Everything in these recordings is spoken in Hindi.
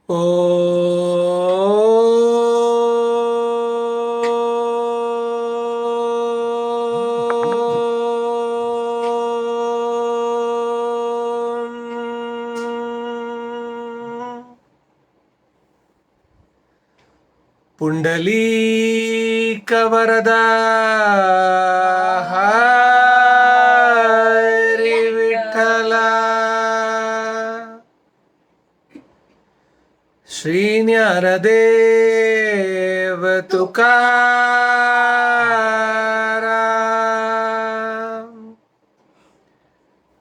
ओ पुंडलीकवरदा हरि विठ्ठला श्रीज्ञानदेव तुकाराम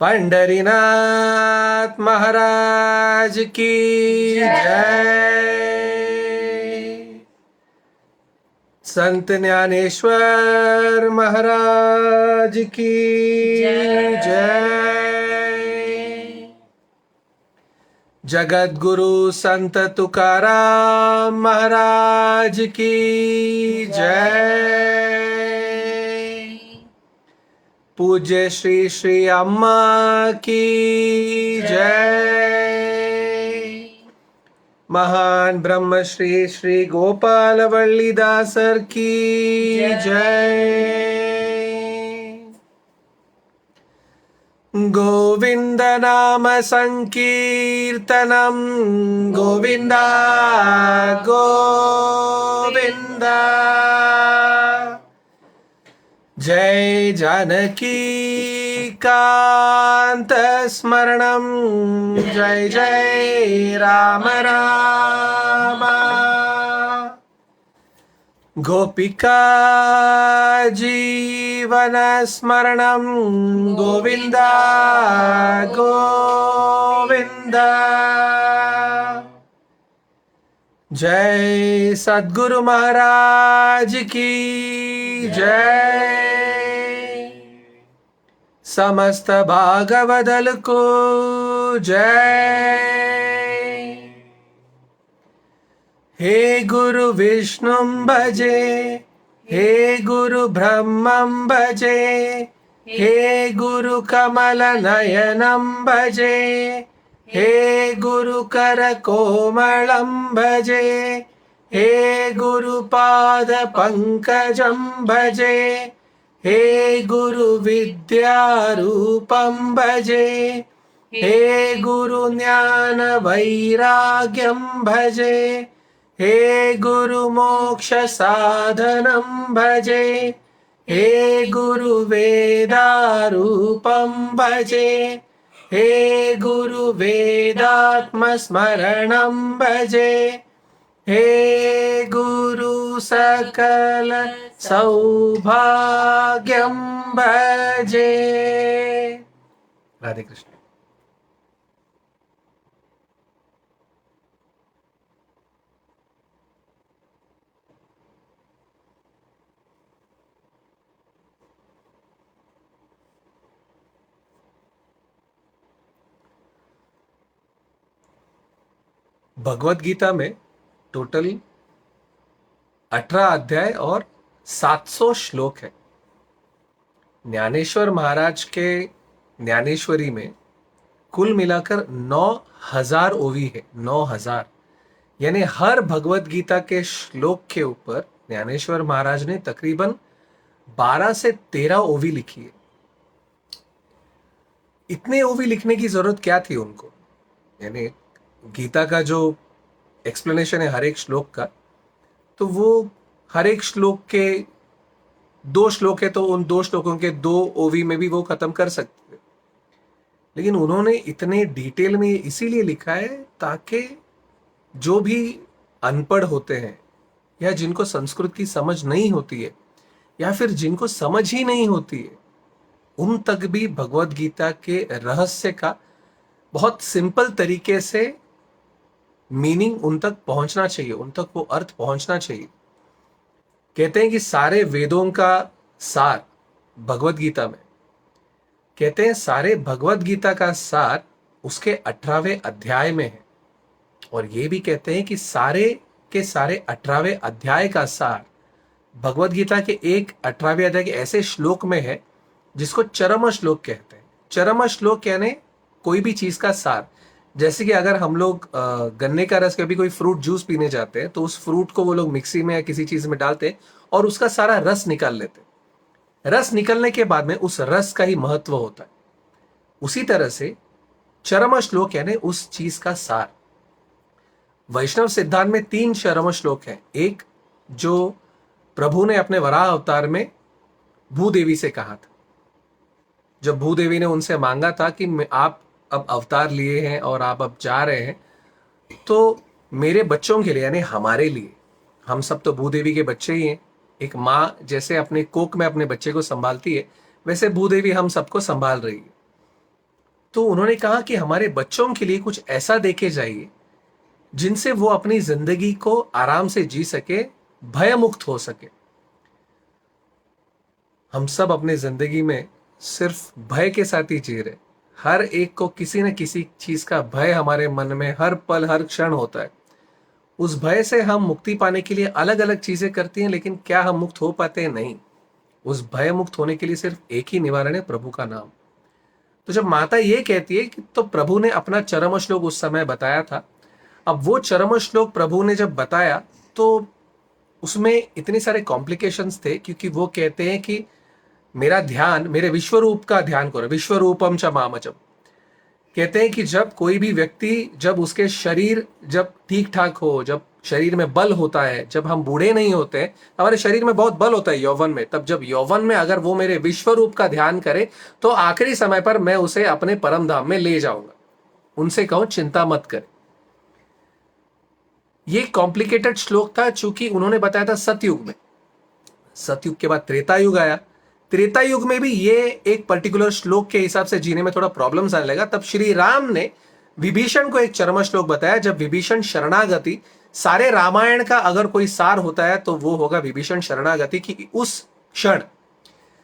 पंढरीनाथ महाराज की जय। संत ज्ञानेश्वर महाराज की जय। जगत गुरु संत तुकाराम महाराज की जय। पूज्य श्री श्री अम्मा की जय। महान ब्रह्म श्री श्री गोपाल वल्लीदासर की जय। गोविंद नाम संकीर्तनम गोविंदा गोविंदा। जय जानकी कांत स्मरणम जय जय राम राम। गोपिका जीवन स्मरणम गोविंदा गोविंदा। जय सद्गुरु महाराज की जय। समस्त भागवदल को जय। हे गुरु विष्णु भजे हे गुरु ब्रह्मं भजे हे गुरु कमल नयनं भजे हे गुरु कर कोमलं भजे हे गुरु पाद पंकजं भजे हे गुरु विद्यारूपं भजे हे गुरु ज्ञान वैराग्यं भजे हे गुरु मोक्ष साधनं भजे हे गुरु वेदारूपं भजे हे गुरु वेदात्म स्मरणं भजे हे गुरु सकल सौभाग्यं भजे। राधे कृष्ण। भगवत गीता में टोटल 18 अध्याय और 700 श्लोक है। ज्ञानेश्वर महाराज के ज्ञानेश्वरी में कुल मिलाकर 9000 ओवी है। 9000 यानी हर भगवत गीता के श्लोक के ऊपर ज्ञानेश्वर महाराज ने तकरीबन 12 से 13 ओवी लिखी है। इतने ओवी लिखने की जरूरत क्या थी उनको? यानी गीता का जो एक्सप्लेनेशन है हर एक श्लोक का, तो वो हर एक श्लोक के 2 श्लोक है तो उन 2 श्लोकों के 2 ओवी में भी वो खत्म कर सकते थे। लेकिन उन्होंने इतने डिटेल में इसीलिए लिखा है ताकि जो भी अनपढ़ होते हैं या जिनको संस्कृत की समझ नहीं होती है या फिर जिनको समझ ही नहीं होती है, उन तक भी भगवत गीता के रहस्य का बहुत सिंपल तरीके से मीनिंग उन तक पहुंचना चाहिए, उन तक वो अर्थ पहुंचना चाहिए। कहते हैं कि सारे वेदों का सार भगवत गीता में, कहते हैं सारे भगवत गीता का सार उसके 18वें अध्याय में है। और ये भी कहते हैं कि सारे के सारे 18वें अध्याय का सार भगवत गीता के एक 18वें अध्याय के ऐसे श्लोक में है जिसको चरम श्लोक कहते हैं। चरम श्लोक यानी कोई भी चीज का सार, जैसे कि अगर हम लोग गन्ने का रस, कभी कोई फ्रूट जूस पीने जाते हैं तो उस फ्रूट को वो लोग मिक्सी में या किसी चीज में डालते हैं और उसका सारा रस निकाल लेते हैं। रस निकलने के बाद में उस रस का ही महत्व होता है। उसी तरह से चरम श्लोक यानी उस चीज का सार। वैष्णव सिद्धांत में 3 चरम श्लोक हैं। एक जो प्रभु ने अपने वराह अवतार में भूदेवी से कहा था, जब भूदेवी ने उनसे मांगा था कि आप अब अवतार लिए हैं और आप अब जा रहे हैं, तो मेरे बच्चों के लिए यानी हमारे लिए, हम सब तो भूदेवी के बच्चे ही हैं। एक माँ जैसे अपने कोख में अपने बच्चे को संभालती है, वैसे भूदेवी हम सबको संभाल रही है। तो उन्होंने कहा कि हमारे बच्चों के लिए कुछ ऐसा देके जाइए जिनसे वो अपनी जिंदगी को आराम से जी सके, भय मुक्त हो सके। हम सब अपनी जिंदगी में सिर्फ भय के साथ ही जी रहे। हर एक को किसी न किसी चीज का भय हमारे मन में हर पल हर क्षण होता है। उस भय से हम मुक्ति पाने के लिए अलग अलग चीजें करती हैं, लेकिन क्या हम मुक्त हो पाते हैं? नहीं। उस भय मुक्त होने के लिए सिर्फ एक ही निवारण है, प्रभु का नाम। तो जब माता ये कहती है कि तो प्रभु ने अपना चरम श्लोक उस समय बताया था, अब वो चरम श्लोक प्रभु ने जब बताया तो उसमें इतने सारे कॉम्प्लिकेशंस थे, क्योंकि वो कहते हैं कि मेरा ध्यान, मेरे विश्वरूप का ध्यान करो, विश्वरूपम च मामचम। कहते हैं कि जब कोई भी व्यक्ति, जब उसके शरीर जब ठीक ठाक हो, जब शरीर में बल होता है, जब हम बूढ़े नहीं होते, हमारे शरीर में बहुत बल होता है यौवन में, तब जब यौवन में अगर वो मेरे विश्वरूप का ध्यान करे तो आखिरी समय पर मैं उसे अपने परम धाम में ले जाऊंगा। उनसे कहूं चिंता मत करे। ये कॉम्प्लिकेटेड श्लोक था, चूंकि उन्होंने बताया था सतयुग में। सतयुग के बाद त्रेता युग आया। त्रेता युग में भी ये एक पर्टिकुलर श्लोक के हिसाब से जीने में थोड़ा प्रॉब्लम्स आने लगा। तब श्री राम ने विभीषण को एक चरम श्लोक बताया। जब विभीषण शरणागति, सारे रामायण का अगर कोई सार होता है तो वो होगा विभीषण शरणागति की। उस क्षण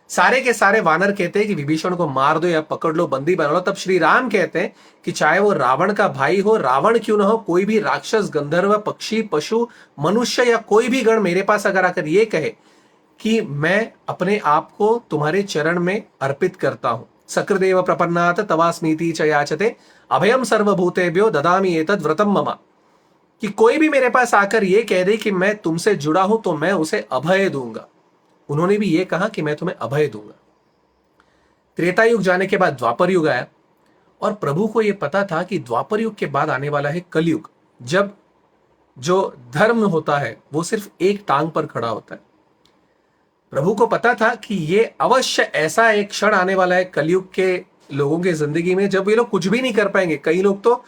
सारे के सारे वानर कहते हैं कि विभीषण को मार दो या पकड़ लो, बंदी बना लो। तब श्री राम कहते हैं कि चाहे वो रावण का भाई हो, रावण क्यों ना हो, कोई भी राक्षस, गंधर्व, पक्षी, पशु, मनुष्य या कोई भी गण मेरे पास अगर आकर ये कहे कि मैं अपने आप को तुम्हारे चरण में अर्पित करता हूं, सकृदेव प्रपन्नात तवास्मीति च याचते अभयम सर्वभूतेभ्यो ददामि एतद् व्रतम मम, कि कोई भी मेरे पास आकर ये कह दे कि मैं तुमसे जुड़ा हूं तो मैं उसे अभय दूंगा। उन्होंने भी ये कहा कि मैं तुम्हें अभय दूंगा। त्रेता युग जाने के बाद द्वापर युग आया और प्रभु को यह पता था कि द्वापर युग के बाद आने वाला है कलयुग, जब जो धर्म होता है वो सिर्फ एक टांग पर खड़ा होता है। प्रभु को पता था कि ये अवश्य ऐसा एक क्षण आने वाला है कलयुग के लोगों की जिंदगी में जब ये लोग कुछ भी नहीं कर पाएंगे। कई लोग तो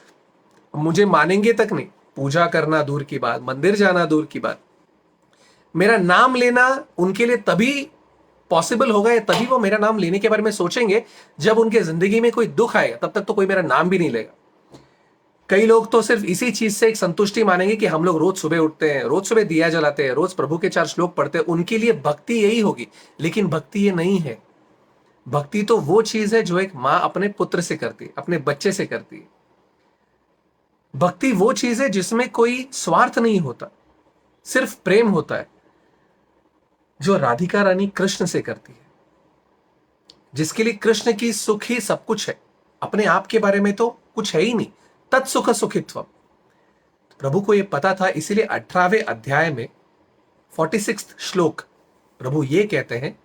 मुझे मानेंगे तक नहीं, पूजा करना दूर की बात, मंदिर जाना दूर की बात, मेरा नाम लेना उनके लिए तभी पॉसिबल होगा या तभी वो मेरा नाम लेने के बारे में सोचेंगे जब उनके जिंदगी में कोई दुख आएगा। तब तक तो कोई मेरा नाम भी नहीं लेगा। कई लोग तो सिर्फ इसी चीज से एक संतुष्टि मानेंगे कि हम लोग रोज सुबह उठते हैं, रोज सुबह दिया जलाते हैं, रोज प्रभु के 4 श्लोक पढ़ते हैं, उनके लिए भक्ति यही होगी। लेकिन भक्ति ये नहीं है। भक्ति तो वो चीज है जो एक माँ अपने पुत्र से करती है, अपने बच्चे से करती है। भक्ति वो चीज है जिसमें कोई स्वार्थ नहीं होता, सिर्फ प्रेम होता है, जो राधिका रानी कृष्ण से करती है, जिसके लिए कृष्ण की सुख ही सब कुछ है, अपने आप के बारे में तो कुछ है ही नहीं। तत्सुख सुखित्व प्रभु को यह पता था, इसीलिए 18वें अध्याय में 46 श्लोक प्रभु ये कहते हैं,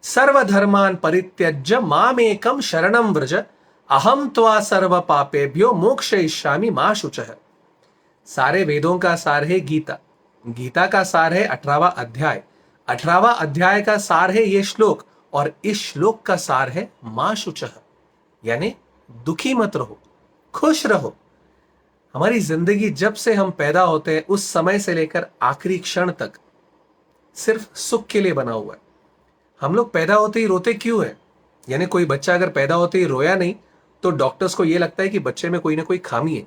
सर्वधर्मान परित्यज्य मामेकम शरणम व्रज अहम त्वा सर्व पापेभ्यो मोक्षयिष्यामि मा शुचः। सारे वेदों का सार है गीता, गीता का सार है 18वां अध्याय, 18वां अध्याय का सार है ये श्लोक, और इस श्लोक का सार है मा शुचः, यानी दुखी मत रहो, खुश रहो। हमारी जिंदगी जब से हम पैदा होते हैं उस समय से लेकर आखिरी क्षण तक सिर्फ सुख के लिए बना हुआ है। हम लोग पैदा होते ही रोते क्यों है? यानी कोई बच्चा अगर पैदा होते ही रोया नहीं तो डॉक्टर्स को यह लगता है कि बच्चे में कोई ना कोई खामी है।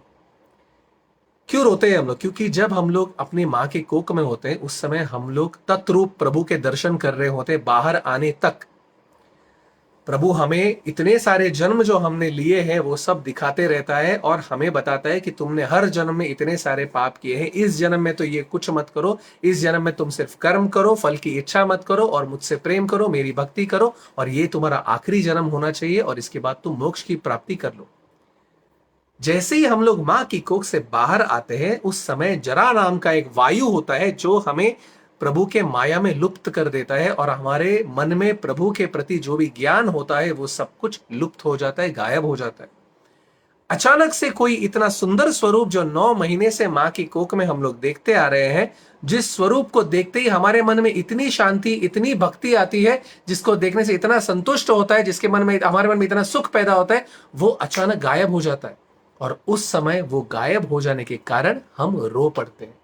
क्यों रोते हैं हम लोग? क्योंकि जब हम लोग अपनी माँ के कोख में होते हैं उस समय हम लोग तत्रूप प्रभु के दर्शन कर रहे होते हैं। बाहर आने तक प्रभु हमें इतने सारे जन्म जो हमने लिए हैं वो सब दिखाते रहता है और हमें बताता है कि तुमने हर जन्म में इतने सारे पाप किए हैं, इस जन्म में तो ये कुछ मत करो, इस जन्म में तुम सिर्फ कर्म करो, फल की इच्छा मत करो और मुझसे प्रेम करो, मेरी भक्ति करो, और ये तुम्हारा आखिरी जन्म होना चाहिए और इसके बाद तुम मोक्ष की प्राप्ति कर लो। जैसे ही हम लोग मां की कोख से बाहर आते हैं, उस समय जरा नाम का एक वायु होता है जो हमें प्रभु के माया में लुप्त कर देता है, और हमारे मन में प्रभु के प्रति जो भी ज्ञान होता है वो सब कुछ लुप्त हो जाता है, गायब हो जाता है। अचानक से कोई इतना सुंदर स्वरूप जो 9 महीने से मां की कोख में हम लोग देखते आ रहे हैं, जिस स्वरूप को देखते ही हमारे मन में इतनी शांति, इतनी भक्ति आती है, जिसको देखने से इतना संतुष्ट होता है, जिसके मन में, हमारे मन में इतना सुख पैदा होता है, वो अचानक गायब हो जाता है। और उस समय वो गायब हो जाने के कारण हम रो पड़ते हैं।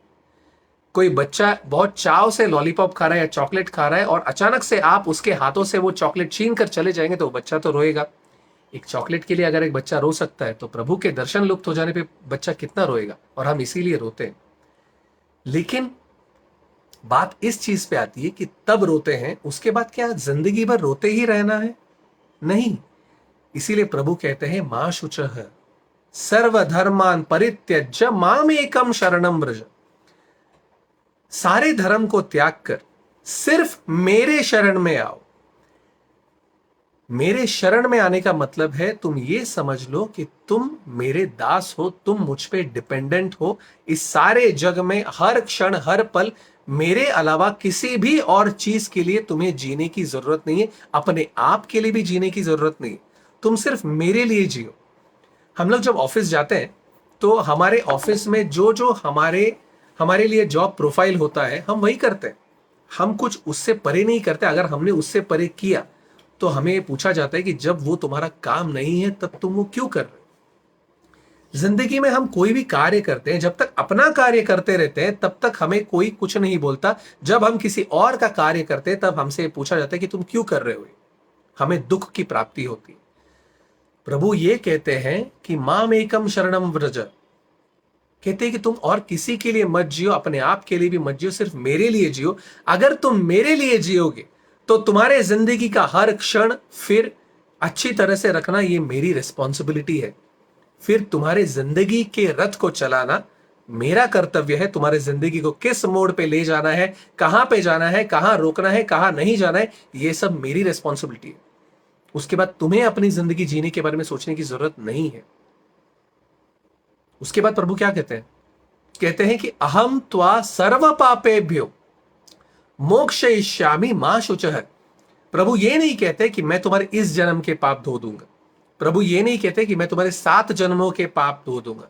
कोई बच्चा बहुत चाव से लॉलीपॉप खा रहा है या चॉकलेट खा रहा है, और अचानक से आप उसके हाथों से वो चॉकलेट छीन कर चले जाएंगे, तो बच्चा तो रोएगा। एक चॉकलेट के लिए अगर एक बच्चा रो सकता है, तो प्रभु के दर्शन लुप्त हो जाने पे बच्चा कितना रोएगा, और हम इसीलिए रोते हैं। लेकिन बात इस चीज पे आती है कि तब रोते हैं, उसके बाद क्या जिंदगी भर रोते ही रहना है? नहीं। इसीलिए प्रभु कहते हैं मां शुचः सर्वधर्मान परित्यज्य मामेकम शरणम व्रज। सारे धर्म को त्याग कर सिर्फ मेरे शरण में आओ। मेरे शरण में आने का मतलब है, तुम ये समझ लो कि तुम मेरे दास हो, तुम मुझ पे डिपेंडेंट हो। इस सारे जग में हर क्षण हर पल मेरे अलावा किसी भी और चीज के लिए तुम्हें जीने की जरूरत नहीं है, अपने आप के लिए भी जीने की जरूरत नहीं है। तुम सिर्फ मेरे लिए जियो। हम लोग जब ऑफिस जाते हैं, तो हमारे ऑफिस में जो जो हमारे लिए जॉब प्रोफाइल होता है, हम वही करते हैं। हम कुछ उससे परे नहीं करते। अगर हमने उससे परे किया तो हमें पूछा जाता है कि जब वो तुम्हारा काम नहीं है तब तुम वो क्यों कर रहे हो। जिंदगी में हम कोई भी कार्य करते हैं, जब तक अपना कार्य करते रहते हैं तब तक हमें कोई कुछ नहीं बोलता। जब हम किसी और का कार्य करते हैं तब हमसे पूछा जाता है कि तुम क्यों कर रहे हो। हमें दुख की प्राप्ति होती है। प्रभु ये कहते हैं कि माम एकम शरणम व्रज। कहते हैं कि तुम और किसी के लिए मत जियो, अपने आप के लिए भी मत जियो, सिर्फ मेरे लिए जियो। अगर तुम मेरे लिए जियोगे तो तुम्हारे जिंदगी का हर क्षण फिर अच्छी तरह से रखना ये मेरी रिस्पॉन्सिबिलिटी है। फिर तुम्हारे जिंदगी के रथ को चलाना मेरा कर्तव्य है। तुम्हारे जिंदगी को किस मोड़ पे ले जाना है, कहां पे जाना है, कहां रोकना है, कहां नहीं जाना है, ये सब मेरी रिस्पॉन्सिबिलिटी है। उसके बाद तुम्हें अपनी जिंदगी जीने के बारे में सोचने की जरूरत नहीं है। उसके बाद प्रभु क्या कहते हैं? कहते हैं कि अहम त्वा सर्व पापेभ्यो मोक्षयिष्यामि मां शुचः। प्रभु ये नहीं कहते कि मैं तुम्हारे इस जन्म के पाप धो दूंगा। प्रभु ये नहीं कहते कि मैं तुम्हारे 7 जन्मों के पाप धो दूंगा।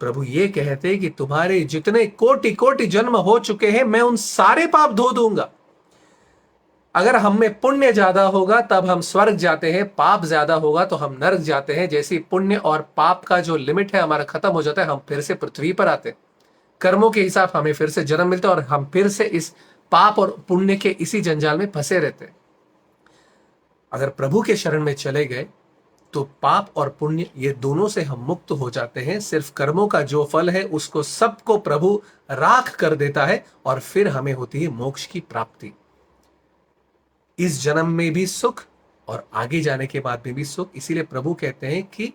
प्रभु ये कहते कि तुम्हारे जितने कोटि कोटि जन्म हो चुके हैं, मैं उन सारे पाप धो दूंगा। अगर हम में पुण्य ज्यादा होगा तब हम स्वर्ग जाते हैं, पाप ज्यादा होगा तो हम नरक जाते हैं। जैसे पुण्य और पाप का जो लिमिट है हमारा खत्म हो जाता है, हम फिर से पृथ्वी पर आते हैं। कर्मों के हिसाब हमें फिर से जन्म मिलता है, और हम फिर से इस पाप और पुण्य के इसी जंजाल में फंसे रहते हैं। अगर प्रभु के शरण में चले गए तो पाप और पुण्य ये दोनों से हम मुक्त हो जाते हैं। सिर्फ कर्मों का जो फल है उसको सबको प्रभु राख कर देता है, और फिर हमें होती है मोक्ष की प्राप्ति। इस जन्म में भी सुख और आगे जाने के बाद में भी सुख। इसीलिए प्रभु कहते हैं कि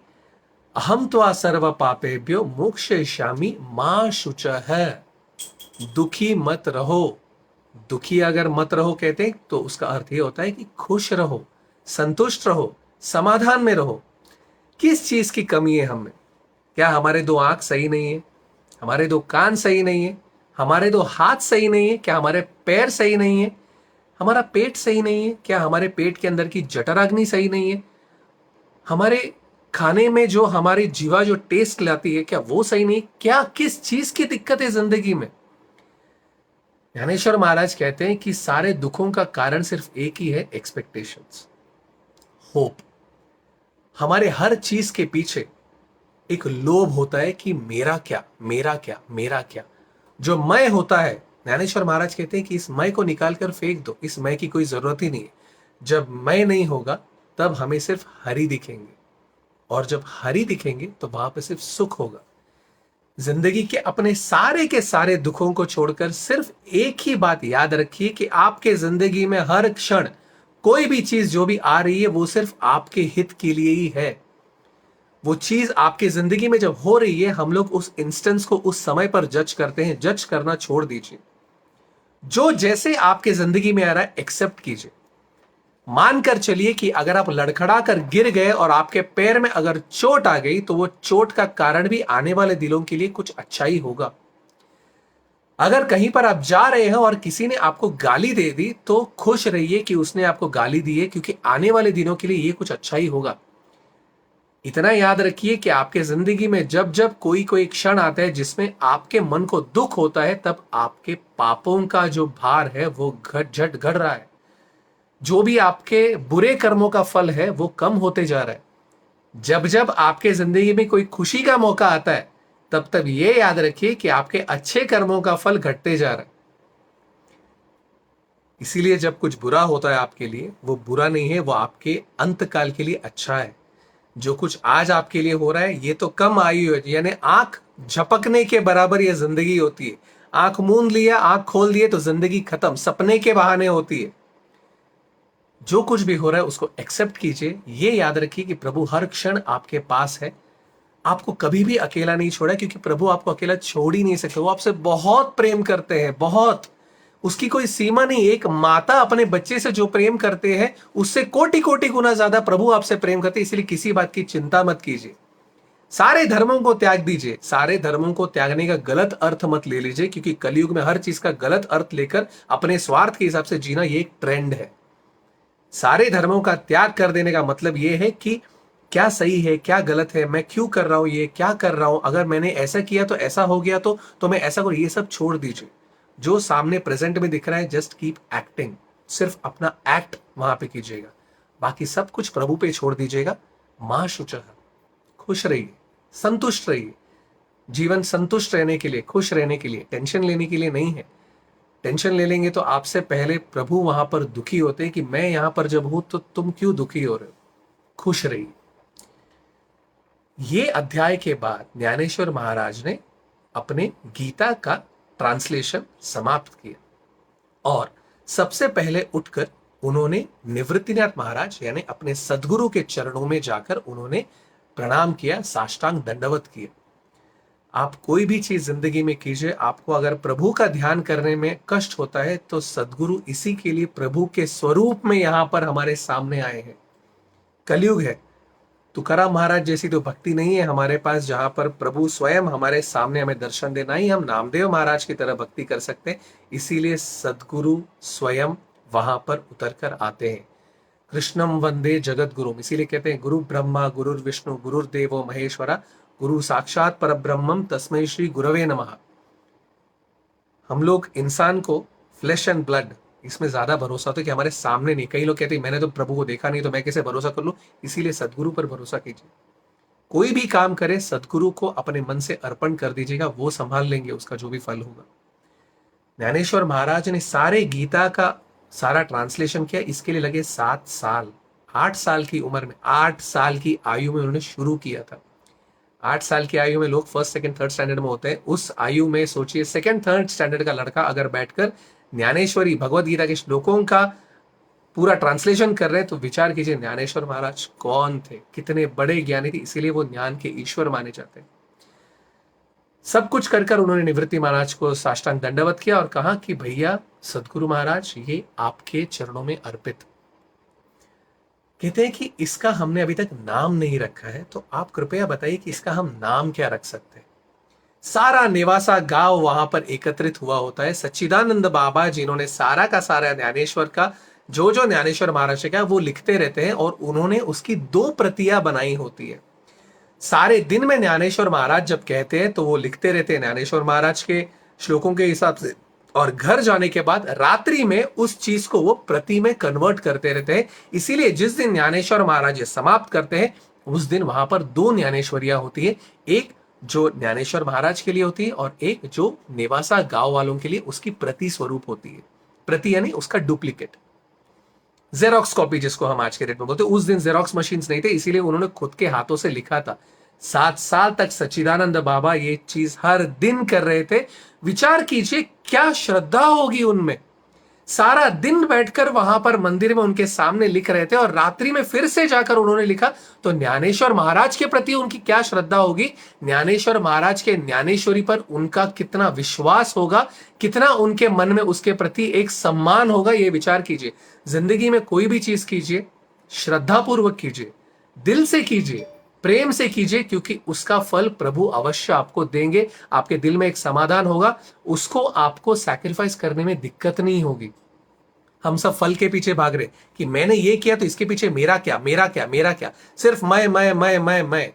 अहम त्वा सर्व पापेभ्यो मोक्षयिष्यामि मां शुचः। दुखी मत रहो। दुखी अगर मत रहो कहते हैं तो उसका अर्थ ये होता है कि खुश रहो, संतुष्ट रहो, समाधान में रहो। किस चीज की कमी है हमें? क्या हमारे 2 आंख सही नहीं है? हमारे 2 कान सही नहीं है? हमारे 2 हाथ सही नहीं है? क्या हमारे पैर सही नहीं है? हमारा पेट सही नहीं है? क्या हमारे पेट के अंदर की जठराग्नि सही नहीं है? हमारे खाने में जो हमारी जीवा जो टेस्ट लाती है, क्या वो सही नहीं? क्या किस चीज की दिक्कत है जिंदगी में? ज्ञानेश्वर महाराज कहते हैं कि सारे दुखों का कारण सिर्फ एक ही है, एक्सपेक्टेशंस, होप। हमारे हर चीज के पीछे एक लोभ होता है कि मेरा क्या, मेरा क्या, मेरा क्या। जो मैं होता है, ज्ञानेश्वर महाराज कहते हैं कि इस मैं को निकाल कर फेंक दो। इस मैं की कोई जरूरत ही नहीं है। जब मैं नहीं होगा तब हमें सिर्फ हरि दिखेंगे, और जब हरि दिखेंगे तो वहां पर सिर्फ सुख होगा। जिंदगी के अपने सारे के सारे दुखों को छोड़कर सिर्फ एक ही बात याद रखिए कि आपके जिंदगी में हर क्षण कोई भी चीज जो भी आ रही है वो सिर्फ आपके हित के लिए ही है। वो चीज आपकी जिंदगी में जब हो रही है, हम लोग उस इंस्टेंस को उस समय पर जज करते हैं। जज करना छोड़ दीजिए। जो जैसे आपके जिंदगी में आ रहा है एक्सेप्ट कीजिए। मानकर चलिए कि अगर आप लड़खड़ा कर गिर गए और आपके पैर में अगर चोट आ गई तो वो चोट का कारण भी आने वाले दिनों के लिए कुछ अच्छा ही होगा। अगर कहीं पर आप जा रहे हैं और किसी ने आपको गाली दे दी तो खुश रहिए कि उसने आपको गाली दी है, क्योंकि आने वाले दिनों के लिए ये कुछ अच्छा ही होगा। इतना याद रखिए कि आपके जिंदगी में जब जब कोई कोई क्षण आता है जिसमें आपके मन को दुख होता है, तब आपके पापों का जो भार है वो घट रहा है। जो भी आपके बुरे कर्मों का फल है वो कम होते जा रहा है। जब जब आपके जिंदगी में कोई खुशी का मौका आता है, तब तब ये याद रखिए कि आपके अच्छे कर्मों का फल घटते जा रहा है। इसीलिए जब कुछ बुरा होता है आपके लिए, वो बुरा नहीं है, वो आपके अंतकाल के लिए अच्छा है। जो कुछ आज आपके लिए हो रहा है ये तो कम आयु है, यानी आंख झपकने के बराबर ये जिंदगी होती है। आंख मूंद लिया, आंख खोल दिए तो जिंदगी खत्म, सपने के बहाने होती है। जो कुछ भी हो रहा है उसको एक्सेप्ट कीजिए। ये याद रखिए कि प्रभु हर क्षण आपके पास है, आपको कभी भी अकेला नहीं छोड़ा, क्योंकि प्रभु आपको अकेला छोड़ ही नहीं सकते। वो आपसे बहुत प्रेम करते हैं, बहुत, उसकी कोई सीमा नहीं। एक माता अपने बच्चे से जो प्रेम करते हैं उससे कोटि कोटि गुना ज्यादा प्रभु आपसे प्रेम करते हैं। इसलिए किसी बात की चिंता मत कीजिए। सारे धर्मों को त्याग दीजिए। सारे धर्मों को त्यागने का गलत अर्थ मत ले लीजिए, क्योंकि कलयुग में हर चीज का गलत अर्थ लेकर अपने स्वार्थ के हिसाब से जीना ये एक ट्रेंड है। सारे धर्मों का त्याग कर देने का मतलब यह है कि क्या सही है क्या गलत है, मैं क्यों कर रहा हूं, ये क्या कर रहा हूं, अगर मैंने ऐसा किया तो ऐसा हो गया तो मैं ऐसा करूं, ये सब छोड़ दीजिए। जो सामने प्रेजेंट में दिख रहा है जस्ट कीप एक्टिंग, सिर्फ अपना एक्ट वहां पे कीजिएगा, बाकी सब कुछ प्रभु पे छोड़ दीजिएगा। मां शुचः, खुश रहिए, संतुष्ट रहिए। जीवन संतुष्ट रहने के लिए, खुश रहने के लिए, टेंशन लेने के लिए नहीं है। टेंशन ले लेंगे तो आपसे पहले प्रभु वहां पर दुखी होते हैं कि मैं यहां पर जब हूं तो तुम क्यों दुखी हो रहे हो। खुश रहिए। ये अध्याय के बाद ज्ञानेश्वर महाराज ने अपने गीता का ट्रांसलेशन समाप्त किया और सबसे पहले उठकर उन्होंने निवृत्तिनाथ महाराज यानी अपने सदगुरु के चरणों में जाकर उन्होंने प्रणाम किया, साष्टांग दंडवत किया। आप कोई भी चीज जिंदगी में कीजिए, आपको अगर प्रभु का ध्यान करने में कष्ट होता है तो सदगुरु इसी के लिए प्रभु के स्वरूप में यहां पर हमारे सामने आए हैं। कलयुग है, तुकाराम महाराज जैसी तो भक्ति नहीं है हमारे पास, जहां पर प्रभु स्वयं हमारे सामने हमें दर्शन देना ही हम नामदेव महाराज की तरह भक्ति कर सकते हैं। इसीलिए सदगुरु स्वयं वहां पर उतर कर आते हैं। कृष्णम वंदे जगत गुरु, इसीलिए कहते हैं गुरु ब्रह्मा गुरुर विष्णु गुरुर्देवो महेश्वरा गुरु साक्षात परब्रह्मम तस्मै श्री गुरवे नमः। हम लोग इंसान को फ्लैश एंड ब्लड इसमें ज्यादा भरोसा होता है कि हमारे सामने नहीं। कई लोग कहते हैं मैंने तो प्रभु को देखा नहीं तो मैं कैसे भरोसा कर लूं। इसीलिए सदगुरु पर भरोसा कीजिए। कोई भी काम करे सदगुरु को अपने मन से अर्पण कर दीजिएगा, वो संभाल लेंगे उसका जो भी फल होगा। ज्ञानेश्वर महाराज ने सारे गीता का सारा ट्रांसलेशन किया, इसके लिए लगे 7 साल। 8 साल की उम्र में, 8 साल की आयु में उन्होंने शुरू किया था। 8 साल की आयु में लोग फर्स्ट सेकंड थर्ड स्टैंडर्ड में होते हैं। उस आयु में सोचिए सेकंड थर्ड स्टैंडर्ड का लड़का अगर बैठकर ज्ञानेश्वरी भगवत गीता के श्लोकों का पूरा ट्रांसलेशन कर रहे हैं तो विचार कीजिए ज्ञानेश्वर महाराज कौन थे, कितने बड़े ज्ञानी थे। इसीलिए वो ज्ञान के ईश्वर माने जाते हैं। सब कुछ कर कर उन्होंने निवृत्ति महाराज को साष्टांग दंडवत किया और कहा कि भैया सदगुरु महाराज ये आपके चरणों में अर्पित। कहते हैं कि इसका हमने अभी तक नाम नहीं रखा है, तो आप कृपया बताइए कि इसका हम नाम क्या रख सकते हैं। सारा नेवासा गांव वहां पर एकत्रित हुआ होता है। सच्चिदानंद बाबा जिन्होंने सारा का सारा ज्ञानेश्वर का जो जो ज्ञानेश्वर महाराज का वो लिखते रहते हैं और उन्होंने उसकी 2 प्रतियां बनाई होती है। सारे दिन में ज्ञानेश्वर महाराज जब कहते हैं तो वो लिखते रहते हैं ज्ञानेश्वर महाराज के श्लोकों के हिसाब से, और घर जाने के बाद रात्रि में उस चीज को वो प्रति में कन्वर्ट करते रहते हैं। इसीलिए जिस दिन ज्ञानेश्वर महाराज ये समाप्त करते हैं उस दिन वहां पर 2 ज्ञानेश्वरियां होती है, एक जो ज्ञानेश्वर महाराज के लिए होती है और एक जो नेवासा गांव वालों के लिए उसकी प्रति स्वरूप होती है। प्रति यानी उसका डुप्लीकेट, जेरोक्स कॉपी जिसको हम आज के डेट में बोलते हैं। उस दिन जेरोक्स मशीन्स नहीं थे, इसीलिए उन्होंने खुद के हाथों से लिखा था। 7 साल तक सच्चिदानंद बाबा ये चीज हर दिन कर रहे थे। विचार कीजिए क्या श्रद्धा होगी उनमें। सारा दिन बैठकर वहां पर मंदिर में उनके सामने लिख रहे थे और रात्रि में फिर से जाकर उन्होंने लिखा। तो ज्ञानेश्वर महाराज के प्रति उनकी क्या श्रद्धा होगी, ज्ञानेश्वर महाराज के ज्ञानेश्वरी पर उनका कितना विश्वास होगा, कितना उनके मन में उसके प्रति एक सम्मान होगा। ये विचार कीजिए। जिंदगी में कोई भी चीज कीजिए, श्रद्धापूर्वक कीजिए, दिल से कीजिए, प्रेम से कीजिए, क्योंकि उसका फल प्रभु अवश्य आपको देंगे। आपके दिल में एक समाधान होगा, उसको आपको सैक्रिफाइस करने में दिक्कत नहीं होगी। हम सब फल के पीछे भाग रहे कि मैंने ये किया तो इसके पीछे मेरा क्या, मेरा क्या, मेरा क्या, सिर्फ मैं।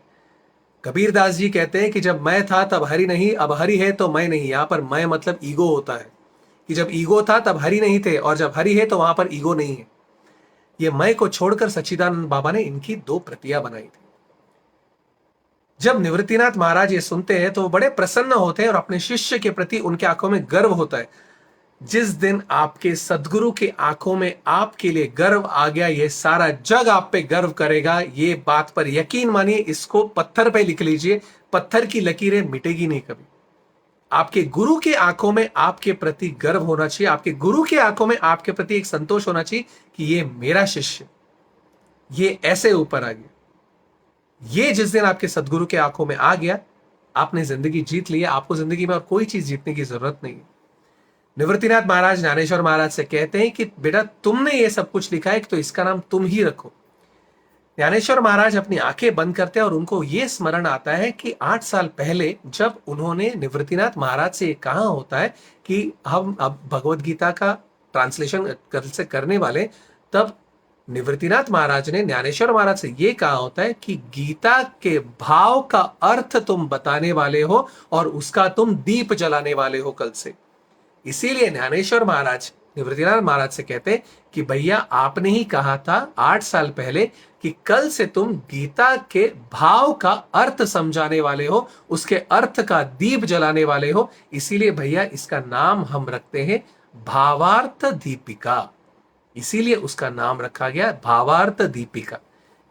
कबीर दास जी कहते हैं कि जब मैं था तब हरि नहीं, अब हरि है तो मैं नहीं। यहां पर मैं मतलब ईगो होता है कि जब ईगो था तब हरि नहीं थे, और जब हरि है तो वहां पर ईगो नहीं है। ये मैं को छोड़कर सच्चिदानंद बाबा ने इनकी दो प्रतियां बनाई थी। जब निवृत्तिनाथ महाराज ये सुनते हैं तो वो बड़े प्रसन्न होते हैं और अपने शिष्य के प्रति उनके आंखों में गर्व होता है। जिस दिन आपके सदगुरु के आंखों में आपके लिए गर्व आ गया, ये सारा जग आप पे गर्व करेगा। ये बात पर यकीन मानिए, इसको पत्थर पे लिख लीजिए, पत्थर की लकीरें मिटेगी नहीं कभी। आपके गुरु के आंखों में आपके प्रति गर्व होना चाहिए, आपके गुरु के आंखों में आपके प्रति एक संतोष होना चाहिए कि ये मेरा शिष्य, ये ऐसे ऊपर आ गया। ये जिस दिन आपके सदगुरु के आंखों में आ गया, आपने जिंदगी जीत ली है। आपको जिंदगी में और कोई चीज जीतने की जरूरत नहीं है। निवृत्तिनाथ महाराज ज्ञानेश्वर महाराज से कहते हैं कि बेटा तुमने ये सब कुछ लिखा है तो इसका नाम तुम ही रखो। ज्ञानेश्वर महाराज अपनी आंखें बंद करते हैं और उनको यह स्मरण आता है कि 8 साल पहले जब उन्होंने निवृत्तिनाथ महाराज से कहा होता है कि हम अब भगवत गीता का ट्रांसलेशन कल से करने वाले, तब निवृत्तिनाथ महाराज ने ज्ञानेश्वर महाराज से यह कहा होता है कि गीता के भाव का अर्थ तुम बताने वाले हो और उसका तुम दीप जलाने वाले हो कल से। इसीलिए ज्ञानेश्वर महाराज निवृत्तिनाथ महाराज से कहते हैं कि भैया आपने ही कहा था 8 साल पहले कि कल से तुम गीता के भाव का अर्थ समझाने वाले हो, उसके अर्थ का दीप जलाने वाले हो। इसीलिए भैया इसका नाम हम रखते हैं भावार्थ दीपिका। इसीलिए उसका नाम रखा गया भावार्थ दीपिका।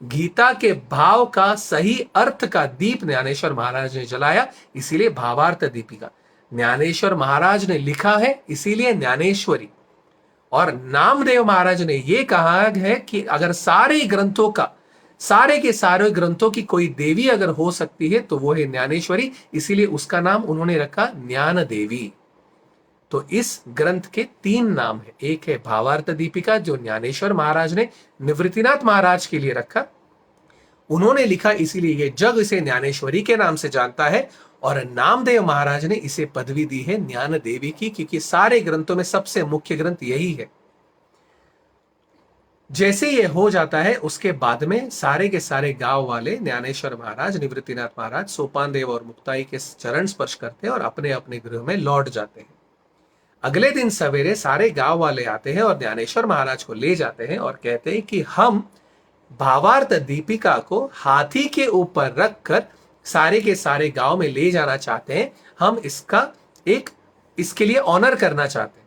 गीता के भाव का सही अर्थ का दीप ज्ञानेश्वर महाराज ने जलाया, इसीलिए भावार्थ दीपिका। ज्ञानेश्वर महाराज ने लिखा है, इसीलिए ज्ञानेश्वरी। और नामदेव महाराज ने यह कहा है कि अगर सारे ग्रंथों का, सारे के सारे ग्रंथों की कोई देवी अगर हो सकती है तो वो है ज्ञानेश्वरी, इसीलिए उसका नाम उन्होंने रखा ज्ञान देवी। तो इस ग्रंथ के 3 नाम है। एक है भावार्थ दीपिका जो ज्ञानेश्वर महाराज ने निवृत्तिनाथ महाराज के लिए रखा, उन्होंने लिखा, इसीलिए ये जग इसे ज्ञानेश्वरी के नाम से जानता है। और नामदेव महाराज ने इसे पदवी दी है ज्ञान देवी की, क्योंकि सारे ग्रंथों में सबसे मुख्य ग्रंथ यही है। जैसे ये हो जाता है उसके बाद में सारे के सारे गांव वाले ज्ञानेश्वर महाराज, निवृत्तिनाथ महाराज, सोपान देव और मुक्ताई के चरण स्पर्श करते हैं और अपने अपने गृह में लौट जाते हैं। अगले दिन सवेरे सारे गांव वाले आते हैं और ज्ञानेश्वर महाराज को ले जाते हैं और कहते हैं कि हम भावार्थ दीपिका को हाथी के ऊपर रखकर सारे के सारे गांव में ले जाना चाहते हैं। हम इसके लिए ऑनर करना चाहते हैं।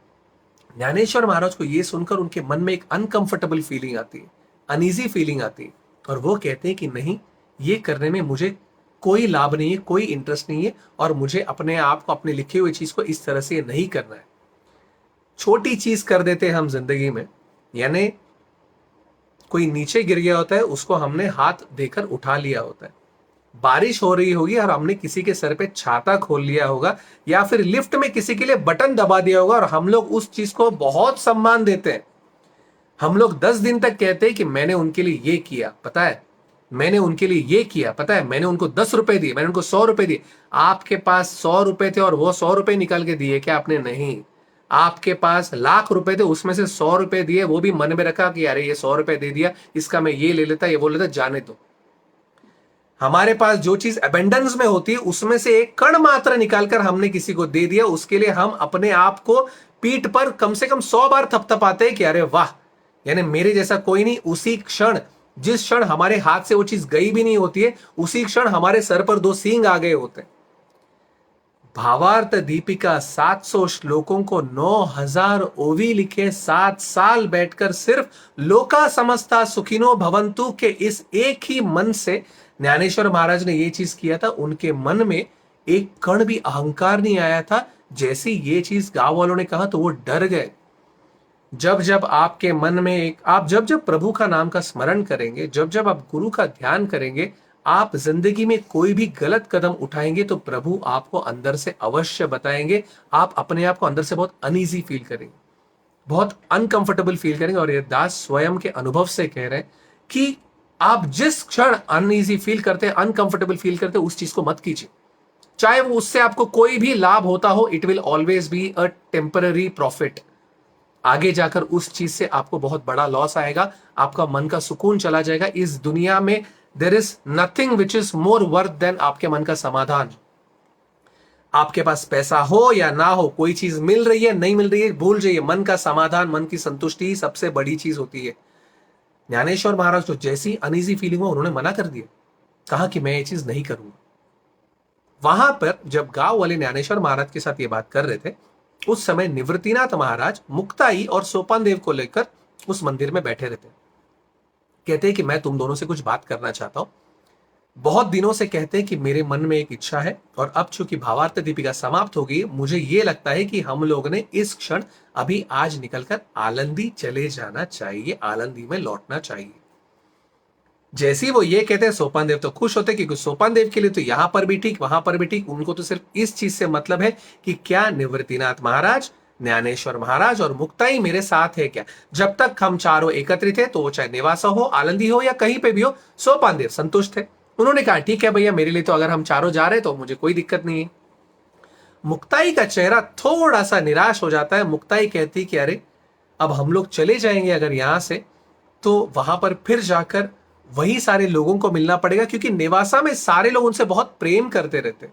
ज्ञानेश्वर महाराज को यह सुनकर उनके मन में एक अनकंफर्टेबल फीलिंग आती है, अनईजी फीलिंग आती है, और वो कहते हैं कि नहीं, ये करने में मुझे कोई लाभ नहीं है, कोई इंटरेस्ट नहीं है, और मुझे अपने आप को, अपने लिखे हुए चीज को इस तरह से नहीं करना है। छोटी चीज कर देते हैं हम जिंदगी में, यानी कोई नीचे गिर गया होता है, उसको हमने हाथ देकर उठा लिया होता है। बारिश हो रही होगी और हमने किसी के सर पे छाता खोल लिया होगा, या फिर लिफ्ट में किसी के लिए बटन दबा दिया होगा और हम लोग उस चीज को बहुत सम्मान देते हैं। हम लोग 10 दिन तक कहते हैं कि मैंने उनके लिए ये किया, पता है, मैंने उनके लिए ये किया, पता है, मैंने उनको 10 रुपए दिए, मैंने उनको 100 रुपए दिए। आपके पास 100 रुपए थे और वो 100 रुपए निकाल के दिए क्या आपने? नहीं। आपके पास लाख रुपए थे, उसमें से 100 रुपए दिए, वो भी मन में रखा कि अरे ये 100 रुपए दे दिया, इसका मैं ये ले लेता, ये वो लेता, जाने दो। हमारे पास जो चीज अबेंडेंस में होती है उसमें से एक कण मात्र निकालकर हमने किसी को दे दिया, उसके लिए हम अपने आप को पीठ पर कम से कम 100 बार थपथपाते हैं कि अरे वाह, यानी मेरे जैसा कोई नहीं। उसी क्षण, जिस क्षण हमारे हाथ से वो चीज गई भी नहीं होती है, उसी क्षण हमारे सर पर 2 सींग आ गए होते हैं। भावार्थ दीपिका 700 श्लोकों को 9000 ओवी लिखे 7 साल बैठकर सिर्फ लोका समस्ता सुखिनो भवंतु के इस एक ही मन से ज्ञानेश्वर महाराज ने ये चीज किया था। उनके मन में एक कण भी अहंकार नहीं आया था। जैसे ये चीज गांव वालों ने कहा तो वो डर गए। जब जब आपके मन में आप जब जब प्रभु का नाम का स्मरण करेंगे, जब जब आप गुरु का ध्यान करेंगे, आप जिंदगी में कोई भी गलत कदम उठाएंगे तो प्रभु आपको अंदर से अवश्य बताएंगे। आप अपने आप को अंदर से बहुत अनईजी फील करेंगे, बहुत अनकंफर्टेबल फील करेंगे। और ये दास स्वयं के अनुभव से कह रहे हैं कि आप जिस क्षण अनईजी फील करते हैं, अनकंफर्टेबल फील करते हैं, उस चीज को मत कीजिए। चाहे वो उससे आपको कोई भी लाभ होता हो, it will always be a temporary profit. आगे जाकर उस चीज से आपको बहुत बड़ा लॉस आएगा, आपका मन का सुकून चला जाएगा। इस दुनिया में there is nothing which is more worth than आपके मन का समाधान। आपके पास पैसा हो या ना हो, कोई चीज मिल रही है नहीं मिल रही है, भूल जाइए। मन का समाधान, मन की संतुष्टि सबसे बड़ी चीज होती है। ज्ञानेश्वर महाराज तो जैसी अनईजी फीलिंग हो, उन्होंने मना कर दिया, कहा कि मैं ये चीज नहीं करूंगा। वहां पर जब गांव वाले ज्ञानेश्वर महाराज के साथ ये बात कर रहे थे, उस समय निवृत्तिनाथ महाराज मुक्ताई और सोपान देव को लेकर उस मंदिर में बैठे रहते। कहते हैं कि मैं तुम दोनों से कुछ बात करना चाहता हूं। बहुत दिनों से कहते हैं कि मेरे मन में एक इच्छा है, और अब चूंकि भावार्थ दीपिका समाप्त हो गई, मुझे ये लगता है कि हम लोग ने इस क्षण अभी आज निकलकर आलंदी चले जाना चाहिए, आलंदी में लौटना चाहिए। जैसे ही वो ये कहते हैं, सोपान देव तो खुश होते, क्योंकि सोपान देव के लिए तो यहां पर भी ठीक वहां पर भी ठीक, उनको तो सिर्फ इस चीज से मतलब है कि क्या निवृत्तिनाथ महाराज, ज्ञानेश्वर महाराज और मुक्ताई मेरे साथ है क्या। जब तक हम चारों एकत्रित है, तो वो चाहे निवासा हो, आलंदी हो या कहीं पे भी हो, सोपान देव संतुष्ट है। उन्होंने कहा ठीक है भैया, मेरे लिए तो अगर हम चारों जा रहे हैं तो मुझे कोई दिक्कत नहीं है। मुक्ताई का चेहरा थोड़ा सा निराश हो जाता है। मुक्ताई कहती कि अरे, अब हम लोग चले जाएंगे अगर यहां से, तो वहां पर फिर जाकर वही सारे लोगों को मिलना पड़ेगा, क्योंकि नेवासा में सारे लोग उनसे बहुत प्रेम करते रहते।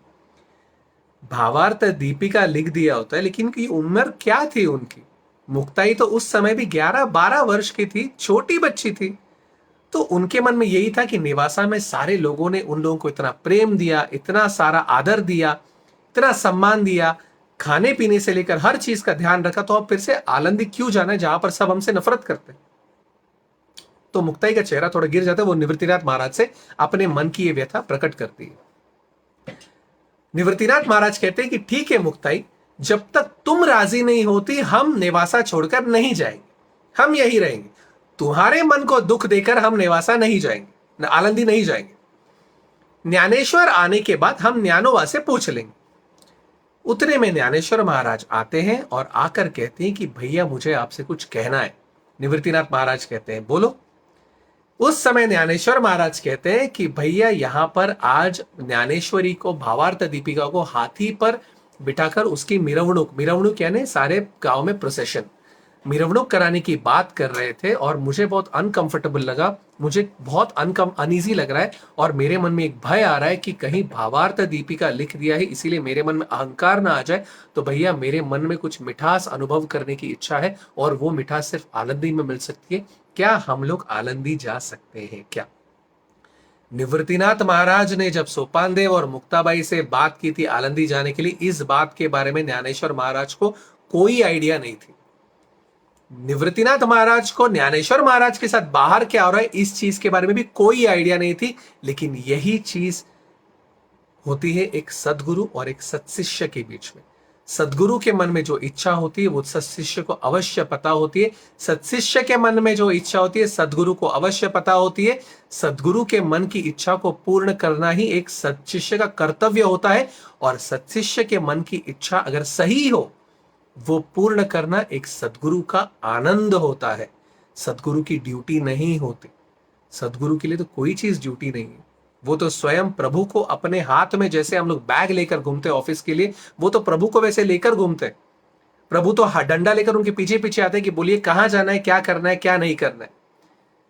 भावार्थ दीपिका लिख दिया होता है, लेकिन की उम्र क्या थी उनकी। मुक्ताई तो उस समय भी 11-12 वर्ष की थी, छोटी बच्ची थी। तो उनके मन में यही था कि नेवासा में सारे लोगों ने उन लोगों को इतना प्रेम दिया, इतना सारा आदर दिया, इतना सम्मान दिया, खाने पीने से लेकर हर चीज का ध्यान रखा, तो अब फिर से आलंदी क्यों जाना है जहां पर सब हमसे नफरत करते हैं। तो मुक्ताई का चेहरा थोड़ा गिर जाता है। वो निवृत्तिनाथ महाराज से अपने मन की ये व्यथा प्रकट करती है। निवृत्तिनाथ महाराज कहते हैं कि ठीक है मुक्ताई, जब तक तुम राजी नहीं होती, हम नेवासा छोड़कर नहीं जाएंगे, हम यही रहेंगे। तुम्हारे मन को दुख देकर हम नेवासा नहीं जाएंगे, आलंदी नहीं जाएंगे। ज्ञानेश्वर आने के बाद हम ज्ञानोबा से पूछ लेंगे। उतने में ज्ञानेश्वर महाराज आते हैं और आकर कहते हैं कि भैया मुझे आपसे कुछ कहना है। निवृत्तिनाथ महाराज कहते हैं बोलो। उस समय ज्ञानेश्वर महाराज कहते हैं कि भैया यहां पर आज ज्ञानेश्वरी को, भावार्थ दीपिका को हाथी पर बिठाकर उसकी मिरवणुक यानी सारे गांव में प्रोसेशन, मिरवणुक कराने की बात कर रहे थे। और मुझे बहुत अनकंफर्टेबल लगा, मुझे बहुत अनईजी लग रहा है, और मेरे मन में एक भय आ रहा है कि कहीं भावार्थ दीपिका लिख दिया है, इसीलिए मेरे मन में अहंकार ना आ जाए। तो भैया मेरे मन में कुछ मिठास अनुभव करने की इच्छा है, और वो मिठास सिर्फ आलंदी में मिल सकती है। क्या हम लोग आलंदी जा सकते हैं क्या। निवृत्तिनाथ महाराज ने जब सोपान देव और मुक्ताबाई से बात की थी आलंदी जाने के लिए, इस बात के बारे में ज्ञानेश्वर महाराज को कोई आइडिया नहीं थी। निवृत्तिनाथ महाराज को ज्ञानेश्वर महाराज के साथ बाहर क्या हो रहा है इस चीज के बारे में भी कोई आइडिया नहीं थी। लेकिन यही चीज होती है एक सदगुरु और एक सत्शिष्य के बीच में। सदगुरु के मन में जो इच्छा होती है वो सत्शिष्य को अवश्य पता होती है, सत्शिष्य के मन में जो इच्छा होती है सदगुरु को अवश्य पता होती है। सदगुरु के मन की इच्छा को पूर्ण करना ही एक सत्शिष्य का कर्तव्य होता है, और सत्शिष्य के मन की इच्छा अगर सही हो, वो पूर्ण करना एक सदगुरु का आनंद होता है, सदगुरु की ड्यूटी नहीं होती। सदगुरु के लिए तो कोई चीज ड्यूटी नहीं है, वो तो स्वयं प्रभु को अपने हाथ में, जैसे हम लोग बैग लेकर घूमते ऑफिस के लिए, वो तो प्रभु को वैसे लेकर घूमते। प्रभु तो डंडा लेकर उनके पीछे पीछे आते कि बोलिए कहां जाना है, क्या करना है, क्या नहीं करना है।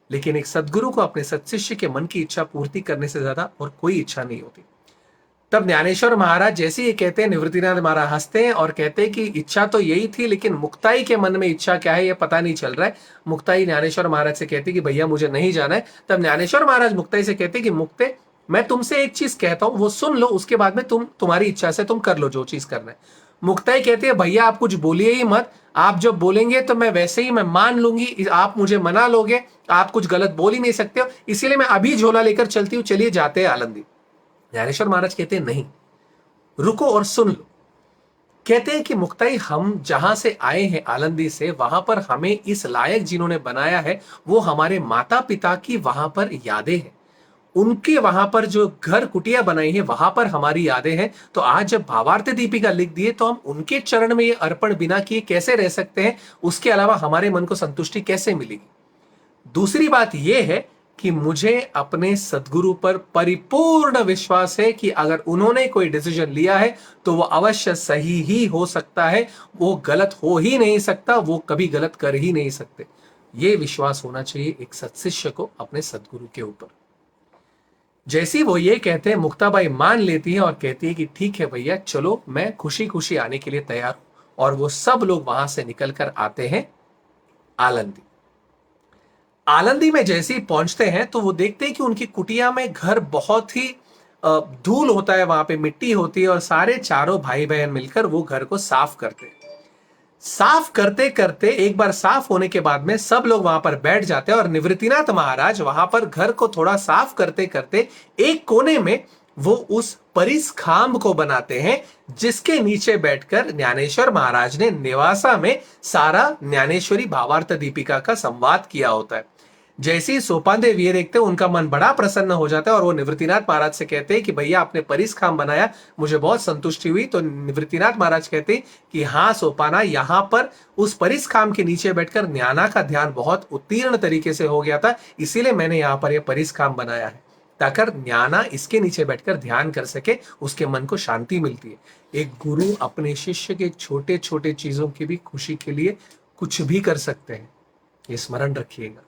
लेकिन एक सदगुरु को अपने सत्शिष्य के मन की इच्छा पूर्ति करने से ज्यादा और कोई इच्छा नहीं होती। तब ज्ञानेश्वर महाराज जैसे ये कहते हैं, निवृत्तिनाथ महाराज हंसते हैं और कहते हैं कि इच्छा तो यही थी, लेकिन मुक्ताई के मन में इच्छा क्या है ये पता नहीं चल रहा है। मुक्ताई ज्ञानेश्वर महाराज से कहती कि भैया मुझे नहीं जाना है। तब ज्ञानेश्वर महाराज मुक्ताई से कहते कि मुक्ते, मैं तुमसे एक चीज कहता हूं, वो सुन लो, उसके बाद में तुम्हारी इच्छा से तुम कर लो जो चीज करना है। मुक्ताई कहती है भैया आप कुछ बोलिए ही मत, आप जब बोलेंगे तो मैं वैसे ही मैं मान लूंगी, आप मुझे मना लोगे, आप कुछ गलत बोल ही नहीं सकते हो, इसीलिए मैं अभी झोला लेकर चलती हूँ, चलिए जाते हैं आलंदी। ज्ञानेश्वर महाराज कहते हैं नहीं, रुको और सुन लो। कहते हैं कि मुक्ताई, हम जहां से आए हैं आलंदी से, वहां पर हमें इस लायक जिन्होंने बनाया है वो हमारे माता पिता की वहां पर यादें हैं, उनके वहां पर जो घर कुटिया बनाई है वहां पर हमारी यादें हैं। तो आज जब भावार्थ दीपिका लिख दिए तो हम उनके चरण में ये अर्पण बिना किए कैसे रह सकते हैं, उसके अलावा हमारे मन को संतुष्टि कैसे मिलेगी। दूसरी बात यह है कि मुझे अपने सदगुरु पर परिपूर्ण विश्वास है कि अगर उन्होंने कोई डिसीजन लिया है तो वो अवश्य सही ही हो सकता है, वो गलत हो ही नहीं सकता, वो कभी गलत कर ही नहीं सकते। ये विश्वास होना चाहिए एक सत्शिष्य को अपने सदगुरु के ऊपर। जैसी वो ये कहते हैं, मुक्ताबाई मान लेती है और कहती है कि ठीक है भैया, चलो मैं खुशी खुशी आने के लिए तैयार हूं। और वो सब लोग वहां से निकलकर आते हैं आलंदी। आलंदी में जैसे ही पहुंचते हैं तो वो देखते हैं कि उनकी कुटिया में घर बहुत ही धूल होता है, वहां पे मिट्टी होती है और सारे चारों भाई बहन मिलकर वो घर को साफ करते हैं। साफ करते करते एक बार साफ होने के बाद में सब लोग वहां पर बैठ जाते हैं और निवृत्तिनाथ महाराज वहां पर घर को थोड़ा साफ करते करते एक कोने में वो उस परिस खांब को बनाते हैं जिसके नीचे बैठकर ज्ञानेश्वर महाराज ने निवासा में सारा ज्ञानेश्वरी भावार्थ दीपिका का संवाद किया होता है। जैसे ही सोपानदेव ये देखते हैं उनका मन बड़ा प्रसन्न हो जाता है और वो निवृत्तिनाथ महाराज से कहते हैं कि भैया आपने परिस खांब बनाया, मुझे बहुत संतुष्टि हुई। तो निवृत्तिनाथ महाराज कहते हैं कि हाँ सोपाना, यहाँ पर उस परिस खांब के नीचे बैठकर ज्ञाना का ध्यान बहुत उत्तीर्ण तरीके से हो गया था, इसीलिए मैंने यहाँ पर यह परिस खांब बनाया है ताकि ज्ञाना इसके नीचे बैठकर ध्यान कर सके, उसके मन को शांति मिलती है। एक गुरु अपने शिष्य के छोटे छोटे चीजों की भी खुशी के लिए कुछ भी कर सकते हैं, ये स्मरण रखिएगा।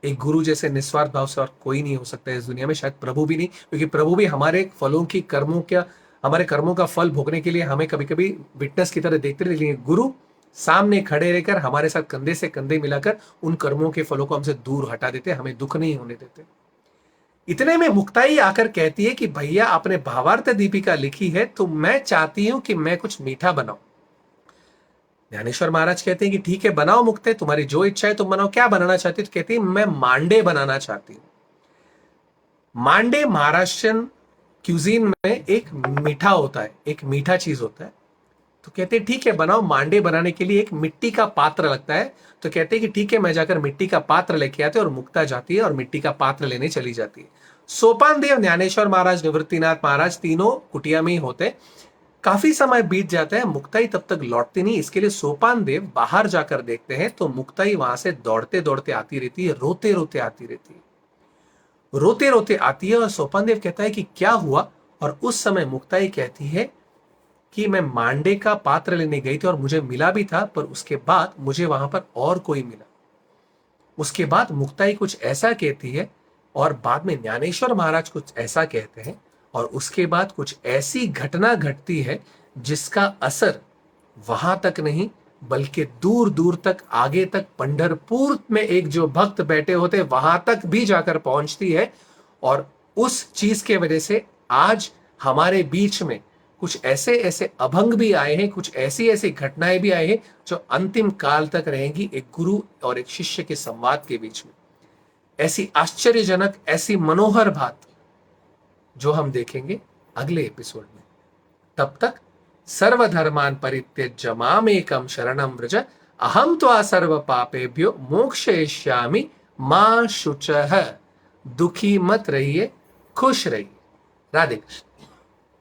एक गुरु जैसे निस्वार्थ भाव से और कोई नहीं हो सकता है इस दुनिया में, शायद प्रभु भी नहीं, क्योंकि प्रभु भी हमारे फलों की हमारे कर्मों का फल भोगने के लिए हमें कभी कभी विटनेस की तरह देखते रहे, लेकिन गुरु सामने खड़े रहकर हमारे साथ कंधे से कंधे मिलाकर उन कर्मों के फलों को हमसे दूर हटा देते, हमें दुख नहीं होने देते। इतने में मुक्ताई आकर कहती है कि भैया आपने भावार्थ दीपिका लिखी है तो मैं चाहती हूं कि मैं कुछ मीठा बनाऊं। ज्ञानेश्वर महाराज कहते हैं कि ठीक है बनाओ मुक्ते, तुम्हारी जो इच्छा है तुम बनाओ, क्या बनाना चाहती हो? तो कहती है मैं मांडे बनाना चाहती हूं। मांडे महाराष्ट्रियन क्यूजीन में एक मीठा होता है, एक मीठा चीज होता है। तो कहते हैं ठीक है बनाओ। मांडे बनाने के लिए एक मिट्टी का पात्र लगता है। तो कहते हैं कि ठीक है, मैं जाकर मिट्टी का पात्र लेके आते और मुक्ता जाती है और मिट्टी का पात्र लेने चली जाती है। सोपानदेव, ज्ञानेश्वर महाराज, निवृत्तिनाथ महाराज तीनों कुटिया में ही होते। काफी समय बीत जाता है, मुक्ताई तब तक लौटती नहीं। इसके लिए सोपानदेव बाहर जाकर देखते हैं तो मुक्ताई वहां से दौड़ते दौड़ते आती रहती है, रोते रोते आती रहती है, रोते रोते आती है। और सोपानदेव कहता है कि क्या हुआ? और उस समय मुक्ताई कहती है कि मैं मांडे का पात्र लेने गई थी और मुझे मिला भी था, पर उसके बाद मुझे वहां पर और कोई मिला। उसके बाद मुक्ताई कुछ ऐसा कहती है और बाद में ज्ञानेश्वर महाराज कुछ ऐसा कहते हैं और उसके बाद कुछ ऐसी घटना घटती है जिसका असर वहां तक नहीं बल्कि दूर दूर तक, आगे तक, पंढरपुर में एक जो भक्त बैठे होते वहां तक भी जाकर पहुंचती है। और उस चीज के वजह से आज हमारे बीच में कुछ ऐसे ऐसे अभंग भी आए हैं, कुछ ऐसी ऐसी घटनाएं भी आई हैं जो अंतिम काल तक रहेंगी एक गुरु और एक शिष्य के संवाद के बीच में। ऐसी आश्चर्यजनक, ऐसी मनोहर बात जो हम देखेंगे अगले एपिसोड में। तब तक सर्वधर्मान परित्यज्य मामेकं शरणं व्रज, अहं त्वा सर्व पापेभ्यो मोक्षयिष्यामि मा शुचः। दुखी मत रहिए, खुश रहिए। राधे कृष्ण।